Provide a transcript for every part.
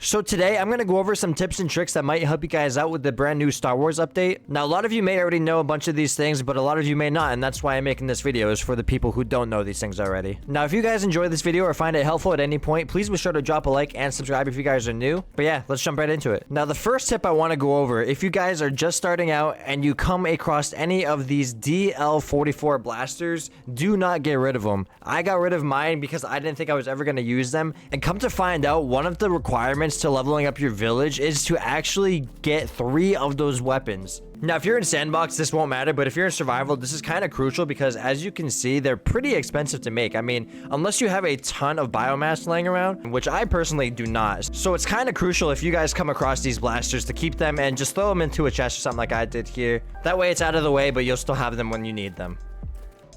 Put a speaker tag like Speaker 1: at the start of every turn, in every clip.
Speaker 1: So today, I'm going to go over some tips and tricks that might help you guys out with the brand new Star Wars update. Now, a lot of you may already know a bunch of these things, but a lot of you may not, and that's why I'm making this video, is for the people who don't know these things already. Now, if you guys enjoy this video or find it helpful at any point, please be sure to drop a like and subscribe if you guys are new. But yeah, let's jump right into it. Now, the first tip I want to go over, if you guys are just starting out and you come across any of these DL44 blasters, do not get rid of them. I got rid of mine because I didn't think I was ever going to use them, and come to find out, one of the requirements to leveling up your village is to actually get 3 of those weapons. Now, if you're in sandbox, this won't matter, but if you're in survival, this is kind of crucial because, as you can see, they're pretty expensive to make. I mean, unless you have a ton of biomass laying around, which I personally do not. So it's kind of crucial if you guys come across these blasters to keep them and just throw them into a chest or something like I did here. That way it's out of the way, but you'll still have them when you need them.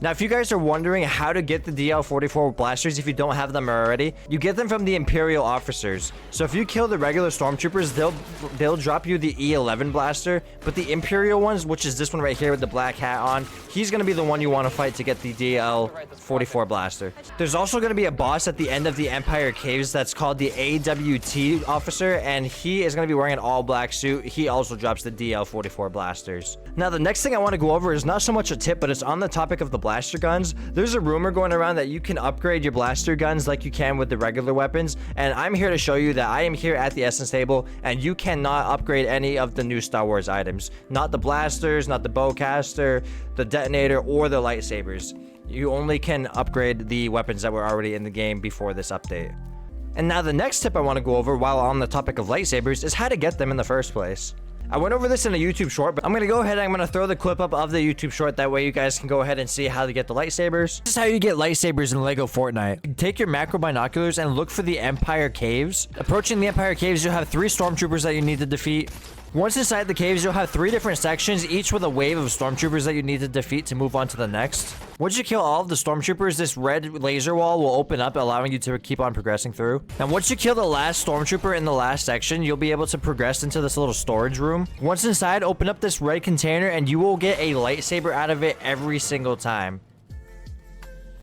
Speaker 1: Now, if you guys are wondering how to get the DL44 blasters if you don't have them already, you get them from the Imperial officers. So if you kill the regular stormtroopers, they'll drop you the E11 blaster, but the Imperial ones, which is this one right here with the black hat on, he's going to be the one you want to fight to get the DL44 blaster. There's also going to be a boss at the end of the Empire Caves that's called the AWT officer, and he is going to be wearing an all black suit. He also drops the DL44 blasters. Now, the next thing I want to go over is not so much a tip, but it's on the topic of the blaster guns. There's a rumor going around that you can upgrade your blaster guns like you can with the regular weapons, and I'm here to show you that I am here at the essence table, and you cannot upgrade any of the new Star Wars items. Not the blasters, not the bowcaster, the detonator, or the lightsabers. You only can upgrade the weapons that were already in the game before this update. And now the next tip I want to go over while on the topic of lightsabers is how to get them in the first place. I went over this in a YouTube short, but I'm going to go ahead and I'm going to throw the clip up of the YouTube short. That way you guys can go ahead and see how to get the lightsabers. This is how you get lightsabers in Lego Fortnite. Take your macro binoculars and look for the Empire Caves. Approaching the Empire Caves, you'll have 3 stormtroopers that you need to defeat. Once inside the caves, you'll have 3 different sections, each with a wave of stormtroopers that you need to defeat to move on to the next. Once you kill all of the stormtroopers, this red laser wall will open up, allowing you to keep on progressing through. And once you kill the last stormtrooper in the last section, you'll be able to progress into this little storage room. Once inside, open up this red container and you will get a lightsaber out of it every single time.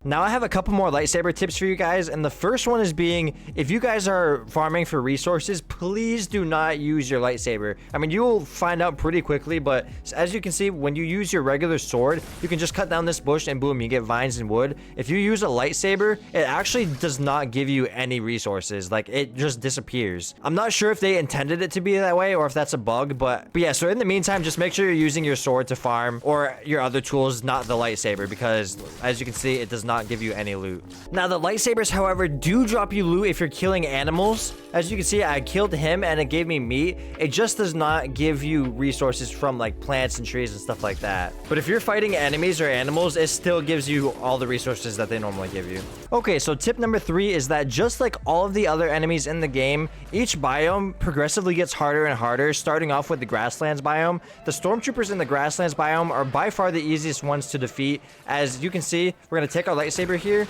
Speaker 1: Now, I have a couple more lightsaber tips for you guys, and the first one is being, if you guys are farming for resources, please do not use your lightsaber. I mean, you will find out pretty quickly, but as you can see, when you use your regular sword, you can just cut down this bush and boom, you get vines and wood. If you use a lightsaber, it actually does not give you any resources. Like, it just disappears. I'm not sure if they intended it to be that way or if that's a bug, but yeah, so in the meantime, just make sure you're using your sword to farm or your other tools, not the lightsaber, because as you can see, it does not give you any loot. Now, the lightsabers, however, do drop you loot if you're killing animals. As you can see, I killed him and it gave me meat. It just does not give you resources from like plants and trees and stuff like that. But if you're fighting enemies or animals, it still gives you all the resources that they normally give you. Okay, so tip number 3 is that just like all of the other enemies in the game, each biome progressively gets harder and harder, starting off with the grasslands biome. The stormtroopers in the grasslands biome are by far the easiest ones to defeat. As you can see, we're going to take our lightsaber here,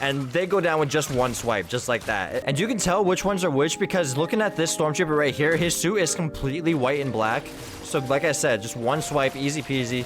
Speaker 1: and they go down with just one swipe, just like that. And you can tell which ones are which because looking at this stormtrooper right here, his suit is completely white and black. So like I said, just one swipe, easy peasy.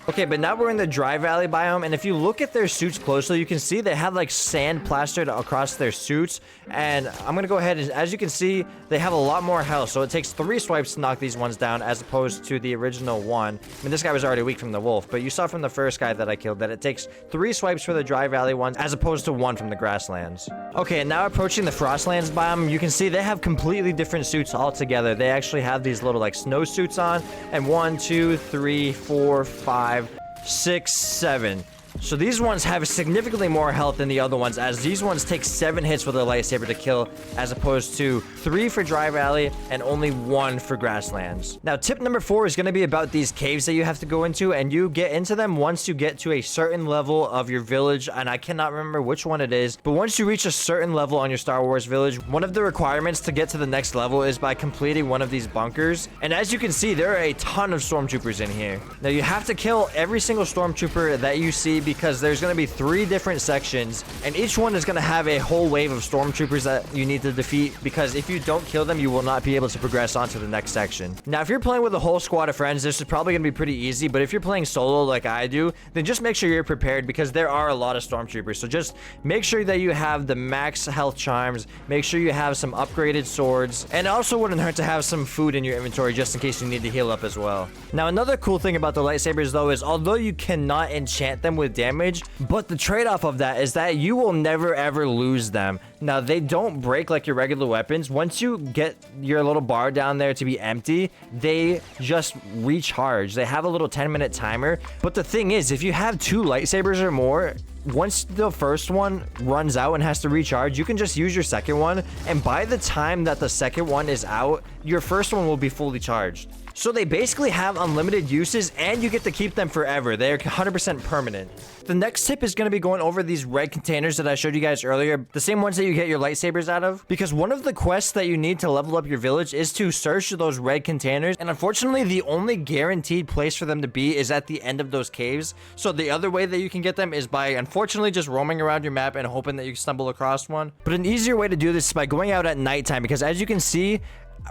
Speaker 1: Okay, but now we're in the dry valley biome, and if you look at their suits closely, you can see they have like sand plastered across their suits. And I'm gonna go ahead and, as you can see, they have a lot more health, so it takes 3 swipes to knock these ones down as opposed to the original one. I mean, this guy was already weak from the wolf, but you saw from the first guy that I killed that it takes 3 swipes for the dry valley ones as opposed to 1 from the grasslands. Okay, and now approaching the frostlands biome, you can see they have completely different suits altogether. They actually have these little like snow suits on, and 1, 2, 3, 4, 5, 6, 7. So these ones have significantly more health than the other ones, as these ones take 7 hits with a lightsaber to kill, as opposed to 3 for Dry Valley and only 1 for Grasslands. Now, tip number 4 is going to be about these caves that you have to go into, and you get into them once you get to a certain level of your village, and I cannot remember which one it is, but once you reach a certain level on your Star Wars village, one of the requirements to get to the next level is by completing one of these bunkers, and as you can see, there are a ton of stormtroopers in here. Now, you have to kill every single stormtrooper that you see because there's going to be 3 different sections, and each one is going to have a whole wave of stormtroopers that you need to defeat, because if you don't kill them, you will not be able to progress on to the next section. Now, if you're playing with a whole squad of friends, this is probably going to be pretty easy, but if you're playing solo like I do, then just make sure you're prepared, because there are a lot of stormtroopers. So just make sure that you have the max health charms, make sure you have some upgraded swords, and it also wouldn't hurt to have some food in your inventory just in case you need to heal up as well. Now, another cool thing about the lightsabers though is although you cannot enchant them with damage, but the trade-off of that is that you will never ever lose them. Now, they don't break like your regular weapons. Once you get your little bar down there to be empty, they just recharge. They have a little 10-minute timer. But the thing is, if you have 2 lightsabers or more, once the first one runs out and has to recharge, you can just use your second one, and by the time that the second one is out, your first one will be fully charged. So they basically have unlimited uses, and you get to keep them forever. They're 100% permanent. The next tip is going to be going over these red containers that I showed you guys earlier, the same ones that you get your lightsabers out of, because one of the quests that you need to level up your village is to search those red containers, and unfortunately the only guaranteed place for them to be is at the end of those caves. So the other way that you can get them is by unfortunately just roaming around your map and hoping that you stumble across one. But an easier way to do this is by going out at nighttime, because as you can see,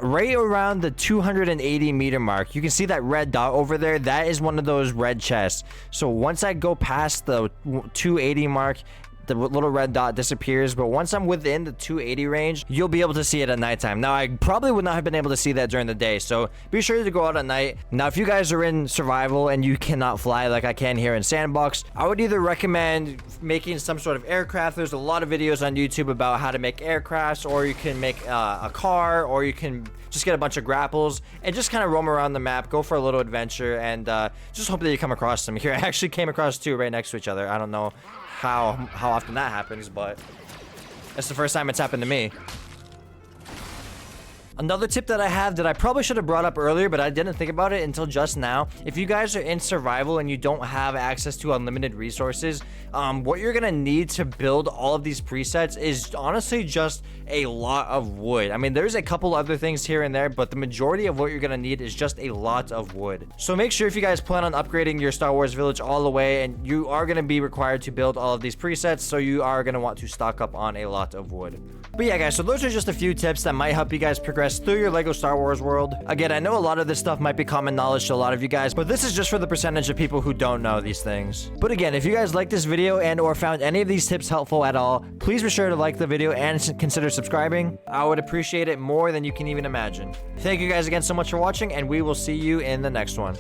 Speaker 1: right around the 280 meter mark, you can see that red dot over there. That is one of those red chests. So once I go past the 280 mark, the little red dot disappears, but once I'm within the 280 range, you'll be able to see it at nighttime. Now, I probably would not have been able to see that during the day, so be sure to go out at night. Now, if you guys are in survival and you cannot fly like I can here in Sandbox, I would either recommend making some sort of aircraft. There's a lot of videos on YouTube about how to make aircrafts, or you can make a car, or you can just get a bunch of grapples and just kind of roam around the map, go for a little adventure, and just hope that you come across them. Here, I actually came across 2 right next to each other. I don't know how often that happens, but it's the first time it's happened to me. Another tip that I have that I probably should have brought up earlier, but I didn't think about it until just now. If you guys are in survival and you don't have access to unlimited resources, what you're gonna need to build all of these presets is honestly just a lot of wood. I mean, there's a couple other things here and there, but the majority of what you're gonna need is just a lot of wood. So make sure if you guys plan on upgrading your Star Wars village all the way, and you are gonna be required to build all of these presets, so you are gonna want to stock up on a lot of wood. But yeah, guys, so those are just a few tips that might help you guys progress through your Lego Star Wars world. Again, I know a lot of this stuff might be common knowledge to a lot of you guys, but this is just for the percentage of people who don't know these things. But again, if you guys like this video and or found any of these tips helpful at all, please be sure to like the video and consider subscribing. I would appreciate it more than you can even imagine. Thank you guys again so much for watching, and we will see you in the next one.